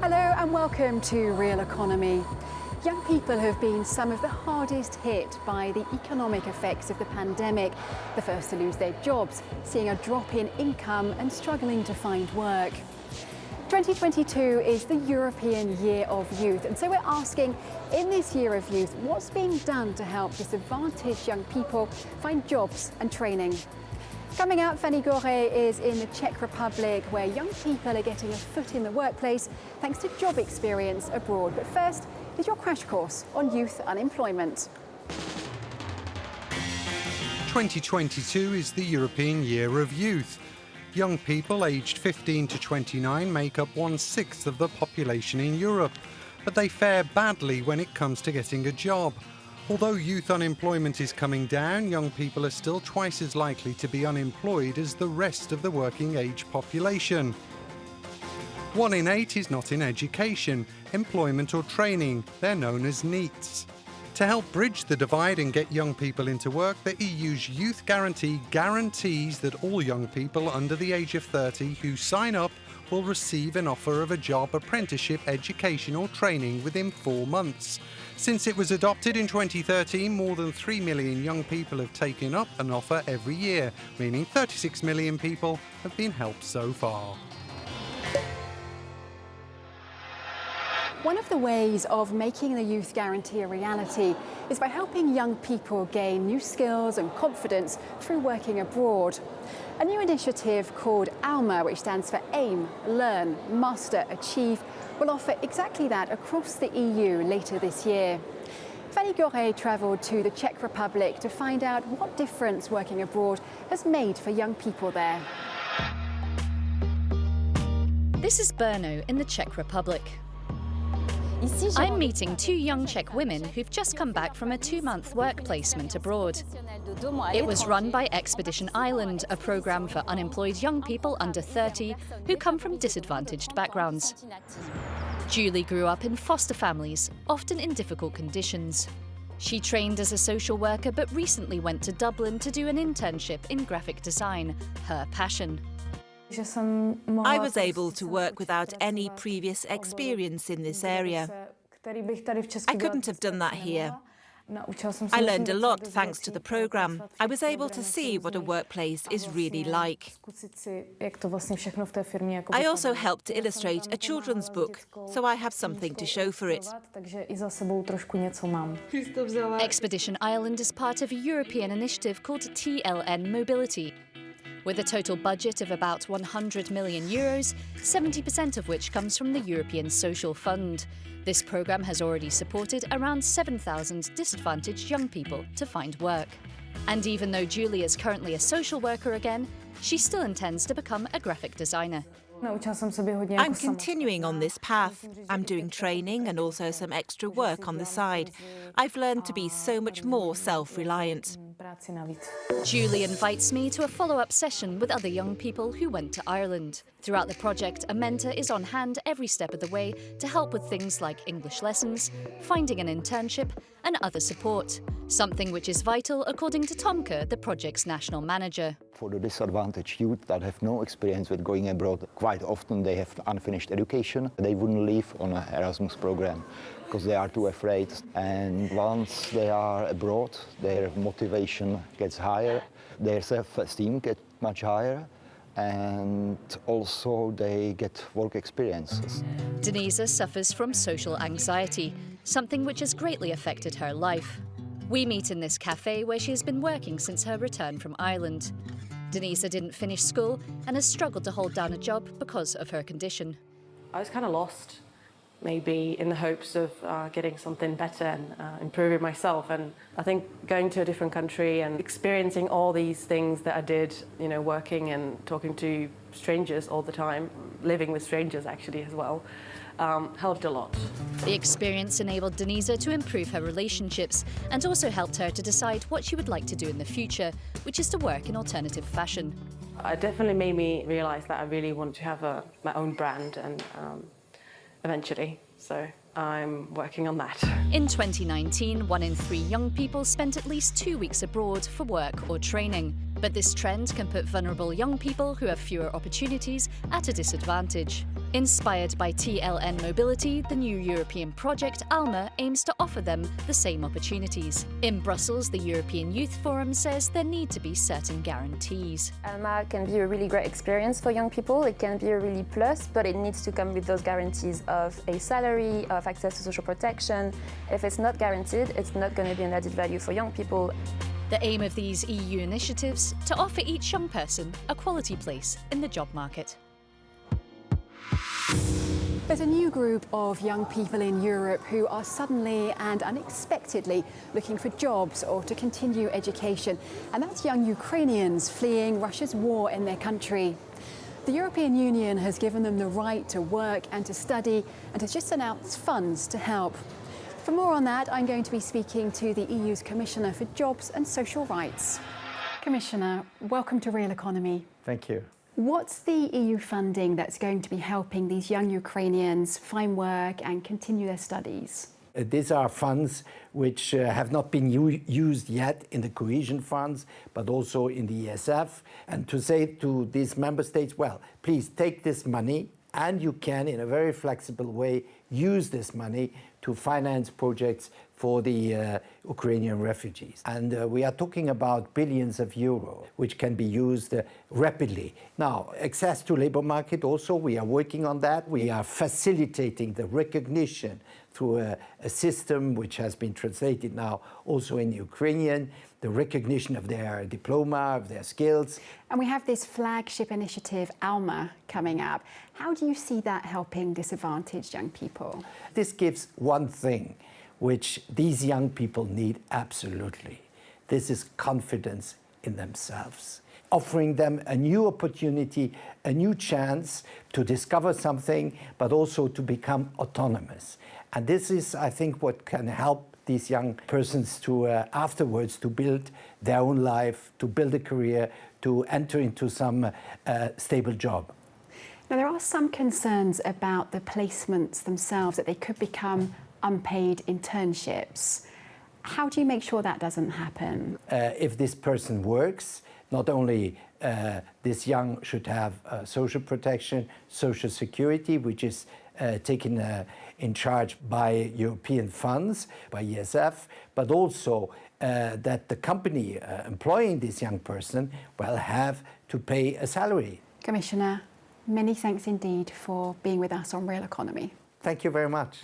Hello and welcome to Realeconomy. Young people have been some of the hardest hit by the economic effects of the pandemic. The first to lose their jobs, seeing a drop in income and struggling to find work. 2022 is the European Year of Youth, and so we're asking, in this Year of Youth, what's being done to help disadvantaged young people find jobs and training? Coming up, Fanny Gore is in the Czech Republic, where young people are getting a foot in the workplace thanks to job experience abroad. But first, is your crash course on youth unemployment. 2022 is the European Year of Youth. Young people aged 15 to 29 make up 1/6 of the population in Europe, but they fare badly when it comes to getting a job. Although youth unemployment is coming down, young people are still twice as likely to be unemployed as the rest of the working age population. 1 in 8 is not in education, employment or training. They're known as NEETs. To help bridge the divide and get young people into work, the EU's Youth Guarantee guarantees that all young people under the age of 30 who sign up will receive an offer of a job, apprenticeship, education or training within 4 months. Since it was adopted in 2013, more than 3 million young people have taken up an offer every year, meaning 36 million people have been helped so far. One of the ways of making the Youth Guarantee a reality is by helping young people gain new skills and confidence through working abroad. A new initiative called Alma, which stands for Aim, Learn, Master, Achieve, will offer exactly that across the EU later this year. Fanny Gore travelled to the Czech Republic to find out what difference working abroad has made for young people there. This is Brno in the Czech Republic. I'm meeting 2 young Czech women who've just come back from a 2-month work placement abroad. It was run by Expedition Island, a programme for unemployed young people under 30 who come from disadvantaged backgrounds. Julie grew up in foster families, often in difficult conditions. She trained as a social worker but recently went to Dublin to do an internship in graphic design, her passion. I was able to work without any previous experience in this area. I couldn't have done that here. I learned a lot thanks to the programme. I was able to see what a workplace is really like. I also helped to illustrate a children's book, so I have something to show for it. Expedition Island is part of a European initiative called TLN Mobility. With a total budget of about €100 million, 70% of which comes from the European Social Fund. This programme has already supported around 7,000 disadvantaged young people to find work. And even though Julie is currently a social worker again, she still intends to become a graphic designer. I'm continuing on this path. I'm doing training and also some extra work on the side. I've learned to be so much more self-reliant. Julie invites me to a follow-up session with other young people who went to Ireland. Throughout the project, a mentor is on hand every step of the way to help with things like English lessons, finding an internship, and other support. Something which is vital, according to Tomke, the project's national manager. For the disadvantaged youth that have no experience with going abroad, quite often they have unfinished education. They wouldn't leave on an Erasmus program because they are too afraid. And once they are abroad, their motivation gets higher, their self-esteem gets much higher, and also they get work experiences. Denise suffers from social anxiety, something which has greatly affected her life. We meet in this cafe where she has been working since her return from Ireland. Denise didn't finish school and has struggled to hold down a job because of her condition. I was kind of lost, maybe in the hopes of getting something better and improving myself. And I think going to a different country and experiencing all these things that I did, working and talking to strangers all the time, living with strangers actually as well, helped a lot. The experience enabled Denise to improve her relationships and also helped her to decide what she would like to do in the future, which is to work in alternative fashion. It definitely made me realise that I really want to have my own brand and eventually. So I'm working on that. In 2019, 1 in 3 young people spent at least 2 weeks abroad for work or training. But this trend can put vulnerable young people who have fewer opportunities at a disadvantage. Inspired by TLN Mobility, the new European project Alma aims to offer them the same opportunities. In Brussels, the European Youth Forum says there need to be certain guarantees. Alma can be a really great experience for young people. It can be a really plus, but it needs to come with those guarantees of a salary, of access to social protection. If it's not guaranteed, it's not going to be an added value for young people. The aim of these EU initiatives to offer each young person a quality place in the job market. There's a new group of young people in Europe who are suddenly and unexpectedly looking for jobs or to continue education, and that's young Ukrainians fleeing Russia's war in their country. The European Union has given them the right to work and to study and has just announced funds to help. For more on that, I'm going to be speaking to the EU's Commissioner for Jobs and Social Rights. Commissioner, welcome to Realeconomy. Thank you. What's the EU funding that's going to be helping these young Ukrainians find work and continue their studies? These are funds which have not been used yet in the cohesion funds, but also in the ESF. And to say to these member states, well, please take this money and you can, in a very flexible way, use this money to finance projects for the Ukrainian refugees. And we are talking about billions of euros, which can be used rapidly. Now, access to labor market also, we are working on that. We are facilitating the recognition through a system which has been translated now also in Ukrainian, the recognition of their diploma, of their skills. And we have this flagship initiative, Alma, coming up. How do you see that helping disadvantaged young people? This gives one thing which these young people need absolutely. This is confidence in themselves, offering them a new opportunity, a new chance to discover something, but also to become autonomous. And this is, I think, what can help these young persons to afterwards to build their own life, to build a career, to enter into some stable job. Now, there are some concerns about the placements themselves, that they could become unpaid internships. How do you make sure that doesn't happen? If this person works, not only this young should have social protection, social security, which is taken in charge by European funds, by ESF, but also that the company employing this young person will have to pay a salary. Commissioner, many thanks indeed for being with us on Realeconomy. Thank you very much.